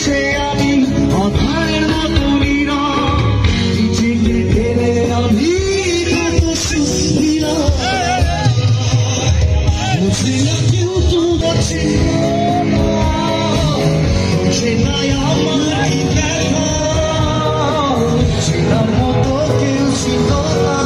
সে আমি অথায়ের মতো নীরব নিজেকে ঢেলে আমি কত সুস্থির বুঝিল কিন্তু বুঝে নাই আমার দেখা ছিলার মতো কেউ ছিল না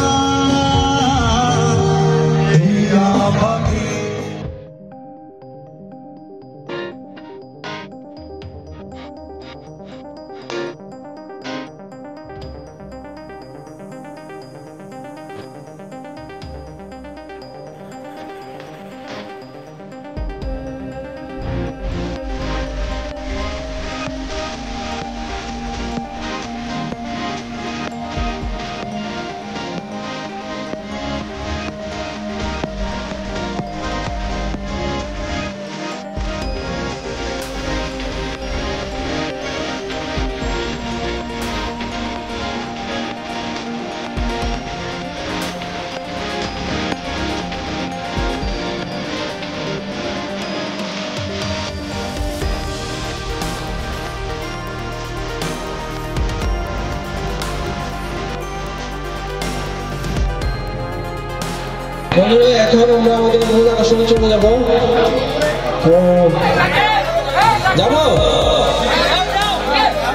এখন আমরা আমাদের মূল আকর্ষণে চলে যাবো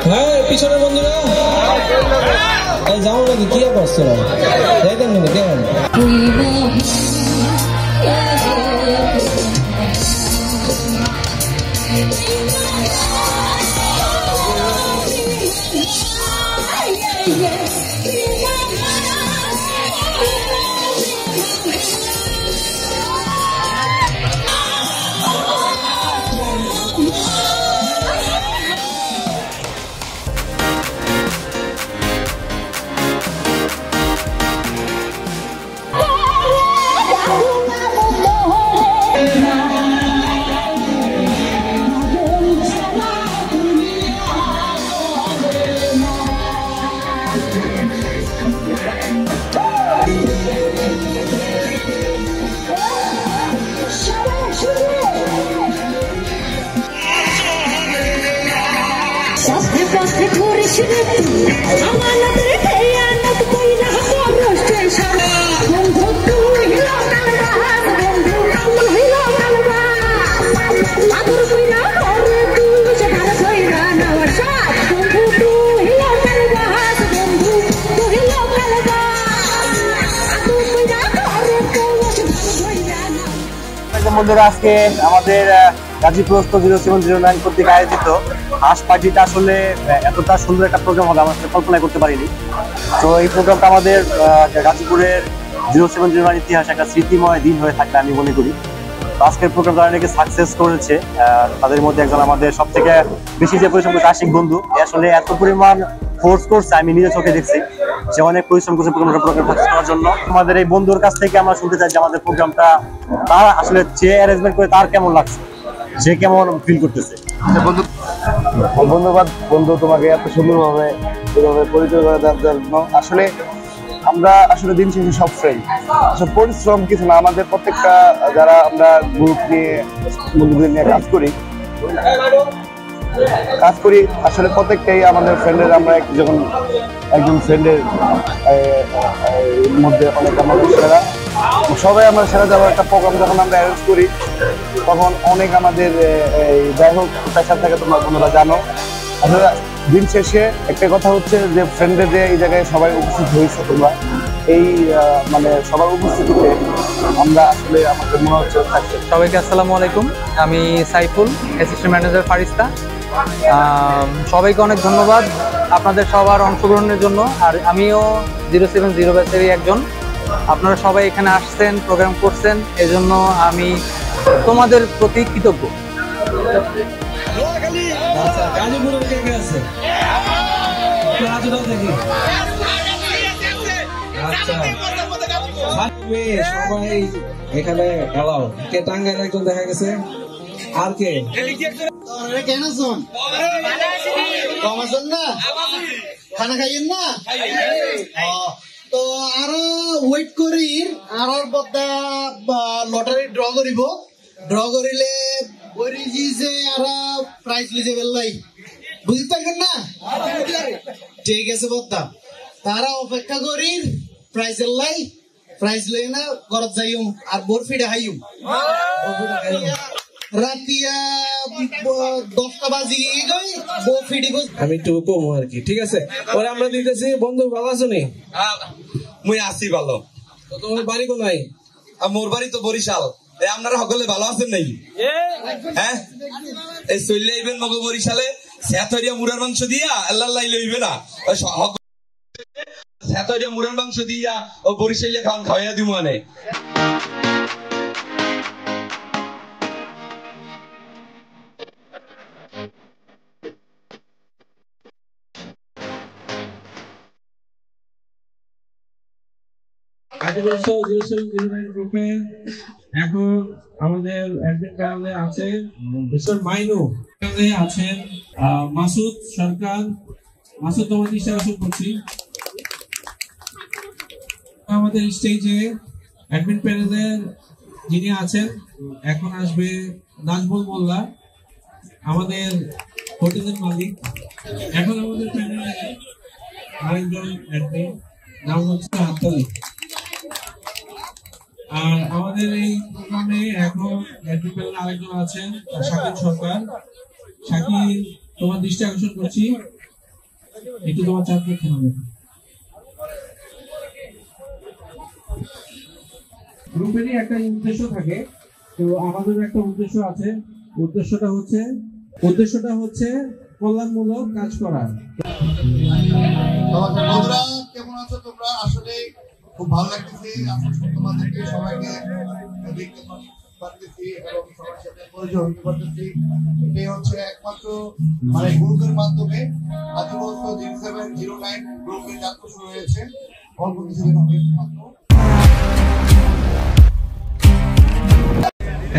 হ্যাঁ পিছনে বন্ধুরা যাও নাকি কি অবস্থা দেখেন নাকি কেমন বন্ধুরা আজকে আমাদের গাজীপুর 0709 কর্তৃক আয়োজিত হাঁস পার্টিটা আসলে এতটা সুন্দর একটা প্রোগ্রাম হবে আমরা কল্পনা করতে পারিনি। তো এই প্রোগ্রামটা আমাদের গাজীপুরের 0709 ইতিহাস একটা স্মৃতিময় দিন হয়ে থাকবে আমি মনে করি। আজকের প্রোগ্রাম তারা নাকি সাকসেস করেছে, তাদের মধ্যে একজন আমাদের সব থেকে বেশি যে পরিশ্রম করছে আশিক বন্ধু, আসলে এত পরিমাণ ফোর্স করছে আমি নিজের চোখে দেখছি, সে অনেক পরিশ্রম করছে প্রোগ্রাম সাকসেস করার জন্য। আমাদের এই বন্ধুর কাছ থেকে আমরা শুনতে চাই যে আমাদের প্রোগ্রামটা তার আসলে যে অ্যারেঞ্জমেন্ট করে তার কেমন লাগছে, সে কেমন ফিল করতেছে। ধন্যবাদ বন্ধু তোমাকে এত সুন্দরভাবে পরিচয় করে দেওয়ার জন্য। আসলে আমরা আসলে দিন শেষে সব ফ্রেন্ড, আসলে পরিশ্রম কিছু না, আমাদের প্রত্যেকটা যারা আমরা গ্রুপ নিয়ে বন্ধুদের নিয়ে কাজ করি আসলে প্রত্যেকটাই আমাদের ফ্রেন্ডের, আমরা যখন একজন ফ্রেন্ডের মধ্যে অনেক আমাদের সেরা সবাই আমরা সেরা যাওয়ার একটা প্রোগ্রাম যখন আমরা অ্যারেঞ্জ করি তখন অনেক আমাদের যাই হোক প্রেশার থাকে, তোমরা বন্ধুরা জানো। আসলে দিন শেষে একটা কথা হচ্ছে যে ফ্রেন্ডের যে এই জায়গায় সবাই উপস্থিত হয়েছে, তোমরা এই মানে সবার উপস্থিতিতে আমরা আসলে আমাদের মনে হচ্ছে থাকছে। সবাইকে আসসালামু আলাইকুম, আমি সাইফুল, অ্যাসিস্ট্যান্ট ম্যানেজার ফারিস্তা। সবাইকে অনেক ধন্যবাদ আপনাদের সবার অংশগ্রহণের জন্য। আর আমিও 070 ব্যাচেরই একজন। আপনারা সবাই এখানে আসছেন, প্রোগ্রাম করছেন, এজন্য আমি তোমাদের প্রতি কৃতজ্ঞ। সবাই এখানে এলাও কে টাঙ্গাইল একজন দেখা গেছে, আর কে কেন শোন না খানা খাইয়েন না তো আরো ওয়েট করি আর বদা লটারি ড্র করিব, ড্র করিলে আর প্রাইজ লিজে বেলাই বুঝতে পারবেন না? ঠিক আছে বদ্দা, তারা অপেক্ষা করি প্রাইজের লাই, প্রাইজ লই না ঘরত যাইম আর বরফিটা খাইম। রাতিয়া 10টা বাজি গই বরফিটি। আমি একটু কমো আর কি, ঠিক আছে? ওরা আমরা দিতেছি। বন্ধু ভালো আছো নি? মুই আছি ভালো। তো তোমার বাড়ি কোথায়? মোর বাড়ি তো বরিশাল। আপনারা সকলে ভালো আছেন নাই? হ্যাঁ, এই চলে আইবেন মগ বরিশালে। সেতরিয়া মুরার মাংস দিয়া আল্লাহ লইবে না, সেতরিয়া মুরার মাংস দিয়া ও বরিশালে খাওয়াইয়া দিব মানে। গ্রুপে এখন আমাদের অ্যাডমিন প্যানেলে আছে মিস্টার মাইনু, আছেন মাসুদ সরকার। মাসুদ, তোমার দৃষ্টি আকর্ষণ করছি। আমাদের স্টেজে অ্যাডমিন প্যানেলের যিনি আছেন এখন আসবে নাজমুল মোল্লা, আমাদের হোটেলের মালিক। এখন আমাদের প্যানেলে আরেকজন অ্যাডমিন, নাম হচ্ছে আত্তালি। আর আমাদের এই প্রোগ্রামে এখন অ্যাডমিন প্যানেলে আরেকজন আছেন শাকিল সরকার। শাকিল, তোমার দৃষ্টি আকর্ষণ করছি, একটু তোমার চাপ দেখতে হবে। গ্রুপেরই একটা উদ্দেশ্য থাকে, তো আমাদের একটা উদ্দেশ্য আছে। উদ্দেশ্যটা হচ্ছে কল্যাণমূলক কাজ করা। বন্ধুরা কেমন আছো তোমরা? আসলে খুব ভালো লাগতেছে তোমাদেরকে সবাইকে দেখতে পারতেছি এবং সবার সাথে পরিচয় হতে পারতেছি। এটাই হচ্ছে একমাত্র মানে গ্রুপের মাধ্যমে আদিবস্ত 0709 গ্রুপের যাত্রা শুরু হয়েছে। অল্প কিছুদিন হবে মাত্র।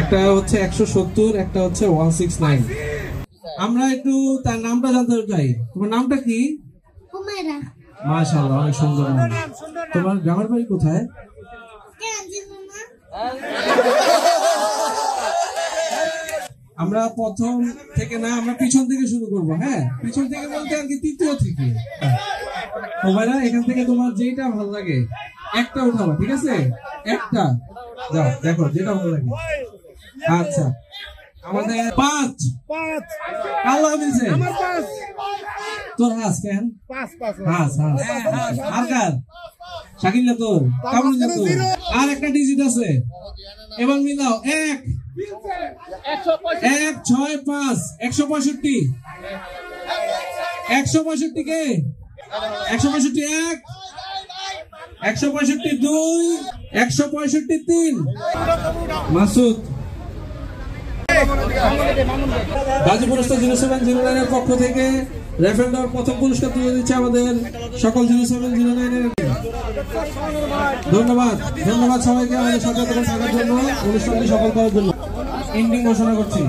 একটা হচ্ছে 170, একটা হচ্ছে 169। আমরা একটু তার নামটা জানতে চাই। তোমার নামটা কি? হুমায়রা। মাশাআল্লাহ, অনেক সুন্দর নাম। তোমার গ্রামের বাড়ি কোথায়? আমরা প্রথম থেকে না, আমরা পিছন থেকে শুরু করব। হ্যাঁ, পিছন থেকে বলতে আর কি তৃতীয় থেকে। হুমায়রা, এখান থেকে তোমার যেটা ভালো লাগে একটা উঠাবা, ঠিক আছে? একটা যাও, দেখো যেটা ভালো লাগে। আচ্ছা, আমাদের 5 আল্লাহ দিয়েছে। তোর হাস কেন? হাস আর কার? শাকিল না তোর? কামরুল না তোর? আর একটা ডিজিট আছে, এবার মিলাও। 1 6 5 165। 165 কে? 165 1 165 2 165 3। মাসুদ, গাজীপুর 0709 এর পক্ষ থেকে রেফারেল দেওয়ার প্রথম পুরস্কার তুলে দিচ্ছে আমাদের সকল 0709 এর। ধন্যবাদ সবাইকে আমাদের সাথে থাকার জন্য, অনুষ্ঠানটি সফল করার জন্য। এন্ডিং ঘোষণা করছি।